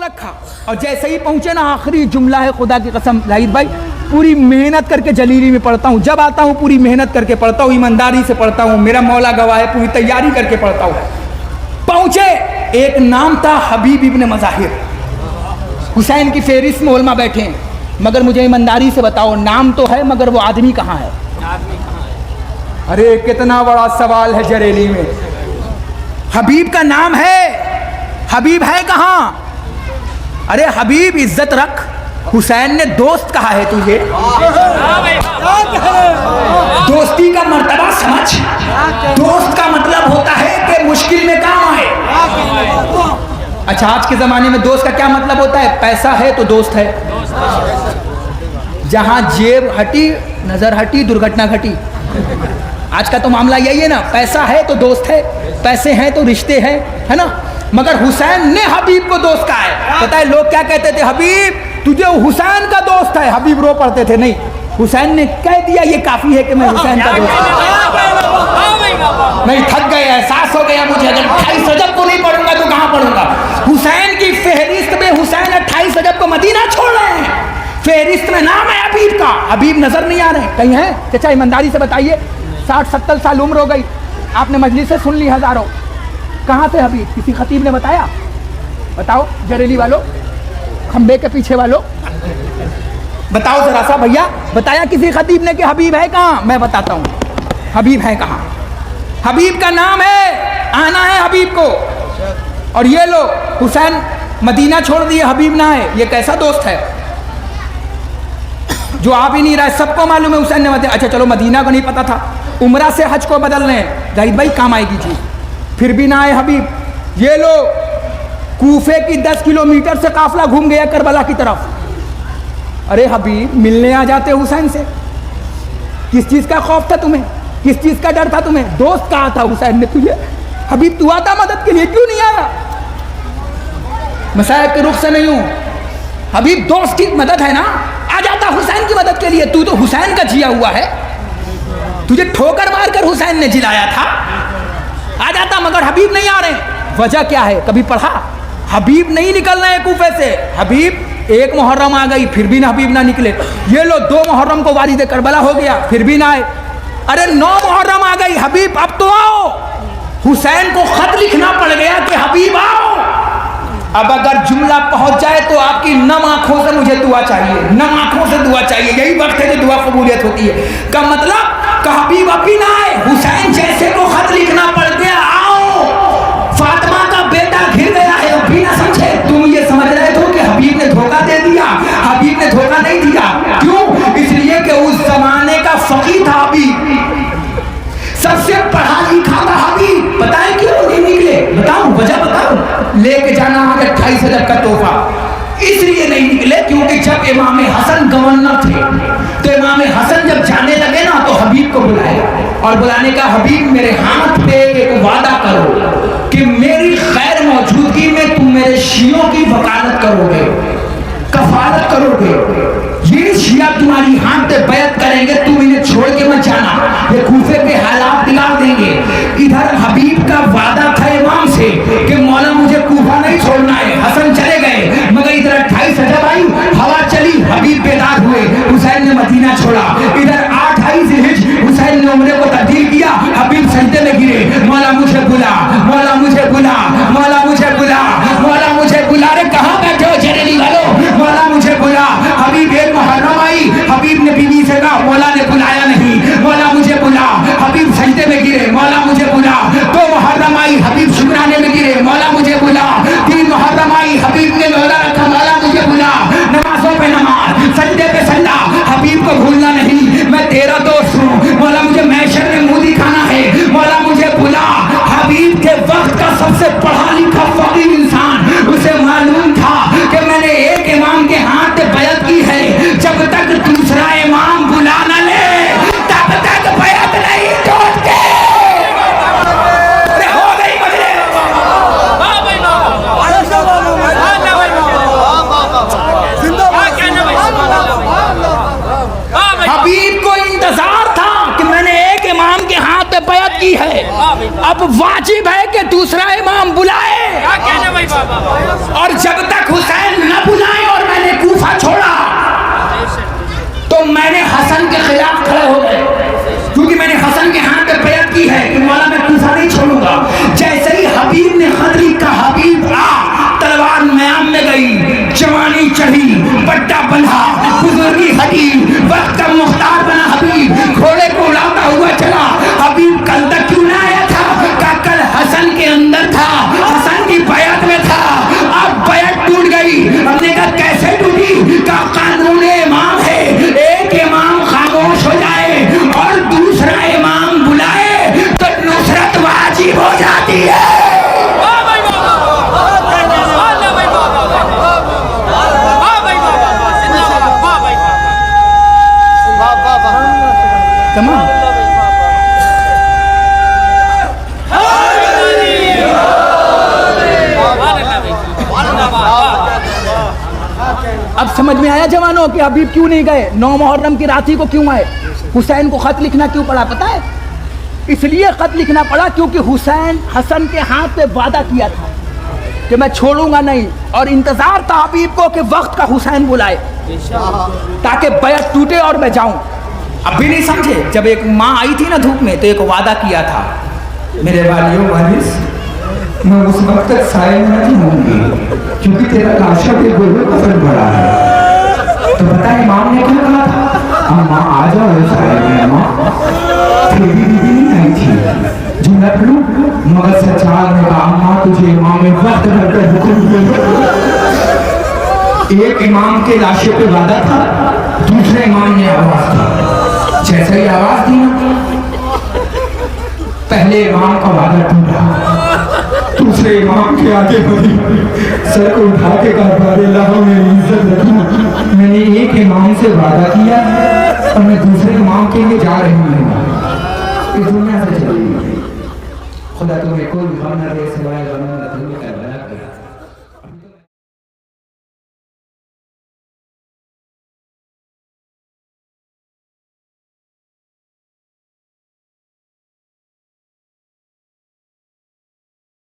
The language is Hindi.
रखा और जैसे ही पहुंचे ना, आखिरी जुमला है खुदा की कसम जाहिद भाई, पूरी मेहनत करके जलीली में पढ़ता हूँ, जब आता हूँ पूरी मेहनत करके पढ़ता हूँ, ईमानदारी से पढ़ता हूँ, मेरा मौला गवाह है, पूरी तैयारी करके पढ़ता हूँ। पहुंचे, एक नाम था हबीब इब्न मज़ाहिर, हुसैन की फेरिस्त में उलमा बैठे हैं, मगर मुझे ईमानदारी से बताओ नाम तो है मगर वो आदमी कहाँ है? अरे कितना बड़ा सवाल है जरेली में। हबीब का नाम है, हबीब है कहाँ? अरे हबीब इज्जत रख, हुसैन ने दोस्त कहा है तुझे, दोस्ती का मर्तबा समझ। दोस्त का मतलब होता है कि मुश्किल में काम आए। अच्छा, आज के जमाने में दोस्त का क्या मतलब होता है? पैसा है तो दोस्त है, जहां जेब हटी नजर हटी दुर्घटना घटी। आज का तो मामला यही है ना, पैसा है तो दोस्त है, पैसे हैं तो रिश्ते हैं, है ना। मगर हुसैन ने हबीब को दोस्त कहा है। पता है लोग क्या कहते थे? हबीब तुझे हुसैन का दोस्त है। हबीब रो पड़ते थे, नहीं, हुसैन ने कह दिया ये काफी है कि मैं हुसैन का दोस्त नहीं। थक गए, एहसास हो गया मुझे, अगर 28 रजब को नहीं पढ़ूंगा तो कहाँ पढ़ूंगा? हुसैन की फहरिस्त में हुसैन 28 रजब को मदीना छोड़ रहे हैं, फहरिस्त में नाम है हबीब का। हबीब नजर नहीं आ रहे, कहीं है? चाचा ईमानदारी से बताइए, 60-70 साल उम्र हो गई, आपने मजलिस से सुन ली हजारों, कहाँ थे हबीब? किसी खतीब ने बताया? बताओ जरेली वालों, खंबे के पीछे वालों, बताओ जरा सा भैया, बताया किसी खतीब ने कि हबीब है कहाँ? मैं बताता हूँ हबीब है कहाँ। हबीब का नाम है, आना है हबीब को। और ये लो, हुसैन मदीना छोड़ दिए, हबीब ना है, ये कैसा दोस्त है जो आप ही नहीं रहा है? सबको मालूम है हुसैन ने मदीना। अच्छा चलो, मदीना को नहीं पता था, उम्रा से हज को बदल रहे हैं, जाहिद भाई काम आएगी चीज, फिर भी ना आए हबीब। ये लो, कूफे की 10 किलोमीटर से काफिला घूम गया करबला की तरफ। अरे हबीब मिलने आ जाते हुसैन से, किस चीज का खौफ था तुम्हें? किस चीज का डर था तुम्हें? दोस्त कहा था हुसैन ने तुझे, हबीब तू आता मदद के लिए, क्यों नहीं आया? मसायब के रुख से नहीं हूं, हबीब दोस्त की मदद है ना, आ जाता हुसैन की मदद के लिए। तू तो हुसैन का जिया हुआ है, तुझे ठोकर मारकर हुसैन ने जिलाया था, आ जाता, मगर हबीब नहीं आ रहे। वजह क्या है? कभी पढ़ा? हबीब नहीं निकल रहे कूफे से। हबीब, एक मुहर्रम आ गई फिर भी ना हबीब ना निकले। ये लो, 2 मुहर्रम को वारिद करबला हो गया फिर भी ना आए। अरे 9 मुहर्रम आ गई, हबीब अब तो आओ। हुसैन को खत लिखना पड़ गया कि हबीब आओ। अब अगर जुमला पहुंच जाए तो आपकी नम आंखों से मुझे दुआ चाहिए, नम आंखों से दुआ चाहिए। यही वक्त है जो दुआ कबूलियत होती है। का मतलब का हबीब अब भी ना आए, हुसैन जैसे को खत लिखना पड़ गया, आओ। फातिमा का बेटा घिर गया है, अब भी ना समझे। तुम ये समझ रहे थे कि हबीब ने धोखा दे दिया? हबीब ने धोखा नहीं दिया। क्यों? इसलिए कि उस जमाने का फकीह था हबीब, सबसे पढ़ा लिखा था हबीब। पता है क्यों नहीं निकले? बताऊं वजह? बताऊं? लेके जाना है 28 हजार का तोहफा, इसलिए नहीं निकले क्योंकि जब इमाम हसन गवर्नर थे तो इमाम हसन जब जाने लगे ना तो हबीब को बुलाया और बुलाने का, हबीब मेरे हाथ पे एक वादा करो कि मेरी खैर मौजूदगी में तुम मेरे शियों की वकालत करोगे, कफालत करोगे। ये शिया तुम्हारी हाथ पे बैत करेंगे, तुम इन्हें छोड़ के मत जाना, ये कूफे के हालात बिगाड़ देंगे। इधर हबीब का वादा था इमाम से कि मौला मुझे कूफा नहीं छोड़ना है। हसन चले गए, मगर इधर 28 रजब आई, हवा चली, हबीब बेदार हुए, हुसैन ने मदीना छोड़ा। इधर 28 जिलहिज हुसैन ने उम्रे को तब्दील किया, हबीब सजदे में गिरे, मौला मुझे बुला, मौला मुझे बुला, मौला मुझे बुला, मौला मुझे बुला। रे कहाँ बैठे हो जरेली वालों? मौला मुझे बुला। हबीब एक मुहर्रम आई, हबीब ने बीवी से कहा, मौला ने बुलाया नहीं, मौला मुझे बुला। हबीब सजदे में गिरे, मौला मुझे बुला। 2 मुहर्रम आई, हबीब शुक्राने में गिरे, मौला मुझे बुला। 3 मुहर्रम आई, हबीब ने मौला रखा, मौला मुझे बुला। नमाजों पे नमाज, सजदे पे सजदा, हबीब को भूलना नहीं, मैं तेरा दोस्त हूँ, मौला मुझे महशर में मुंह दिखाना है, मौला मुझे बुला। हबीब के वक्त का सबसे पढ़ा लिखा फकीह इंसान, उसे मालूम था कि मैंने एक इमाम के हाथ पे बैत की है, जब तक दूसरा इमाम बुला न ले तब तक अब वाजिब है कि दूसरा इमाम बुलाए। क्या कहना भाई बाबा? और जब तक हुसैन न बुलाए और मैंने कूफा छोड़ा तो मैंने हसन के खिलाफ खड़े हो गए, क्योंकि मैंने हसन के हाथ पे बैत की है कि मौला मैं कूफा नहीं छोड़ूंगा। जैसे ही हबीब ने खत लिखा, हबीब आ, तलवार म्याम में गई, जवानी चढ़ी, पट्टा बंधा, बुजुर्गी हटी, वक्त का मुख्तार बना हबीब, घोड़े को उड़ाता हुआ चला। हबीब कल तक क्यों ना आया था? का कल हसन के अंदर था, हसन की बैत में था, अब बैत टूट गई। हमने कहा कैसे टूटी? का कानून इमाम है, एक इमाम खामोश हो जाए और दूसरा इमाम बुलाए तो नुसरत वाजिब हो जाती है। वाह भाई बाबा, वाह भाई बाबा, वाह भाई बाबा, जिंदाबाद, वाह भाई बाबा, कमाल। अब समझ में आया जवानों कि हबीब क्यों नहीं गए, 9 मुहर्रम की रात ही को क्यों आए, हुसैन को खत लिखना क्यों पड़ा पता है? इसलिए खत लिखना पड़ा क्योंकि हुसैन हसन के हाथ पे वादा किया था कि मैं छोड़ूंगा नहीं, और इंतजार था हबीब को कि वक्त का हुसैन बुलाए ताकि बैत टूटे और मैं जाऊं। अब भी नहीं समझे, जब एक माँ आई थी ना धूप में तो एक वादा किया था, मेरे वालियों वारिस मैं उस वक्त तक साए में नहीं होंगी क्योंकि तेरा लाशा पे गोले कफन पड़ा है। तो बता इमाम ने क्या कहा था? अम्मा आ जाओ साए में। अम्मा तेरी बीवी नहीं आई थी, जुमला पढ़ू, मगर सच्चाल ने कहा अम्मा तुझे इमाम में वक्त भरकर हुक्म दिया। एक इमाम के लाशे पे वादा था, दूसरे इमाम ने आवाज दी। जैसे ही आवाज दी ना, पहले इमाम का वादा टूटा, दूसरे इमाम के आगे बढ़ी, सर को उठा के कहा मेरी इज्जत रखी, मैंने एक इमाम से वादा किया और मैं दूसरे इमाम के लिए जा रही हूँ। इस दुनिया से चली, खुदा तुम्हें कोई गम न दे सिवाय गम